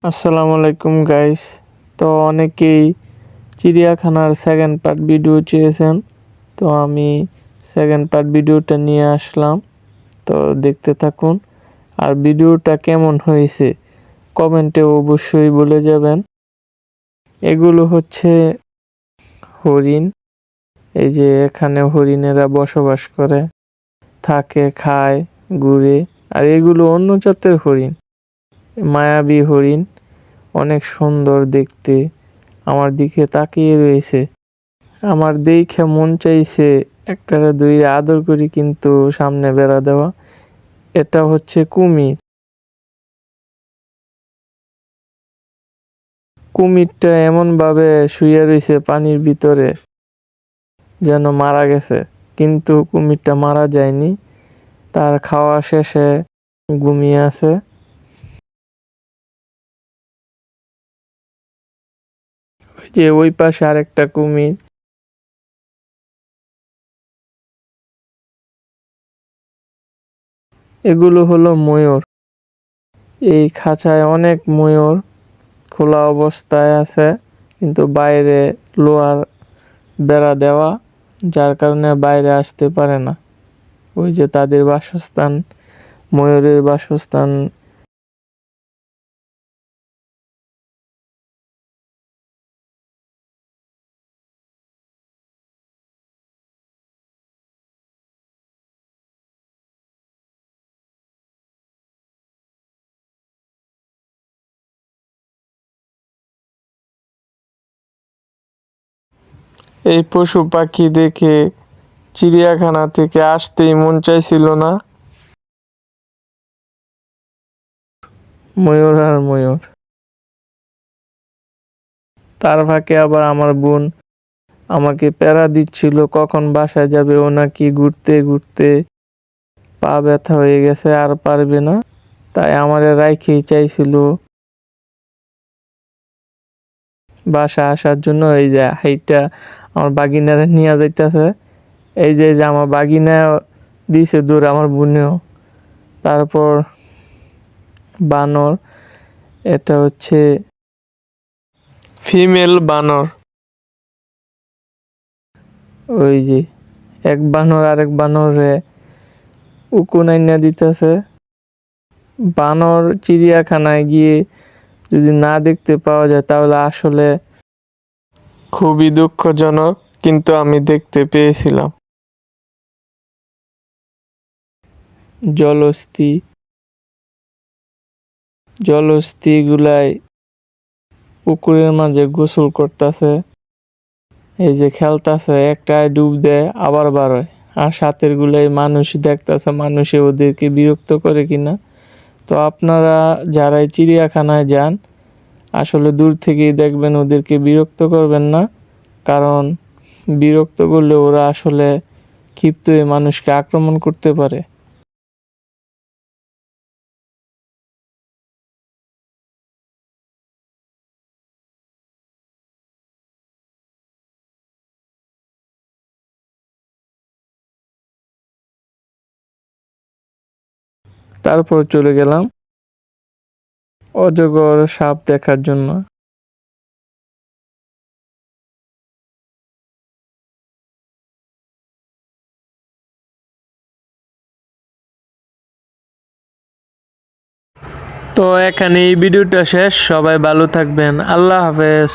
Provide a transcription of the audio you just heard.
আসসালামু আলাইকুম গাইস। তো অনেকেই চিড়িয়াখানার সেকেন্ড পার্ট ভিডিও চেয়েছেন, তো আমি সেকেন্ড পার্ট ভিডিওটা নিয়ে আসলাম। তো দেখতে থাকুন, আর ভিডিওটা কেমন হয়েছে কমেন্টে অবশ্যই বলে যাবেন। এগুলো হচ্ছে হরিণ। এই যে এখানে হরিণেরা বসবাস করে, থাকে, খায়, ঘুরে। আর এগুলো অন্য জাতের হরিণ, মায়াবী হরিণ, অনেক সুন্দর দেখতে, আমার দিকে তাকিয়ে রয়েছে। আমার দেখে মন চাইছে একটারে দুই আদর করি, কিন্তু সামনে বেড়া দেওয়া। এটা হচ্ছে কুমির। কুমিরটা এমন ভাবে শুয়ে রয়েছে পানির ভিতরে যেন মারা গেছে, কিন্তু কুমিরটা মারা যায়নি, তার খাওয়া শেষে ঘুমিয়ে আছে। ওই যে ওই পাশে আরেকটা কুমির। এগুলো হলো ময়ূর। এই খাঁচায় অনেক ময়ূর খোলা অবস্থায় আছে, কিন্তু বাইরে লোহার বেড়া দেওয়া, যার কারণে বাইরে আসতে পারে না। ওই যে তাদের বাসস্থান, ময়ূরের বাসস্থান। এই পশু পাখি দেখে চিড়িয়াখানা থেকে আসতেই মন চাইছিল না। ময়ূর আর ময়ূর। তার ফাঁকে আবার আমার বোন আমাকে প্যারা দিচ্ছিল কখন বাসায় যাবে। ও নাকি ঘুরতে ঘুরতে পা ব্যথা হয়ে গেছে, আর পারবে না, তাই আমারে রাইখেই চাইছিল বাসা আসার জন্য। এই যে হাইটটা আমার বাগিনারে নিয়ে যাইতেছে। এই যে আমার বাগিনা দিছে দূর, আমার বোনেও। তারপর বানর, এটা হচ্ছে ফিমেল বানর। ওই যে এক বানর আরেক বানরে উকুনাইনা দিতেছে। বানর চিড়িয়াখানায় গিয়ে যদি না দেখতে পাওয়া যায় তাহলে আসলে খুবই দুঃখজনক, কিন্তু আমি দেখতে পেয়েছিলাম। জলহস্তী, জলহস্তী গুলাই পুকুরের মাঝে গোসল করতেছে। এই যে খেলতাছে, একটায় ডুব দেয় আবার বারোয়। আর সাথের গুলাই মানুষ দেখতেছে, মানুষে ওদেরকে বিরক্ত করে কিনা। তো আপনারা যারাই চিড়িয়াখানায় যান, আসলে দূর থেকেই দেখবেন, ওদেরকে বিরক্ত করবেন না। কারণ বিরক্ত করলে ওরা আসলে ক্ষিপ্ত হয়ে মানুষকে আক্রমণ করতে পারে। তারপর চলে গেলাম অজগর সাপ দেখার জন্য। তো এখানে এই ভিডিওটা শেষ। সবাই ভালো থাকবেন। আল্লাহ হাফেজ।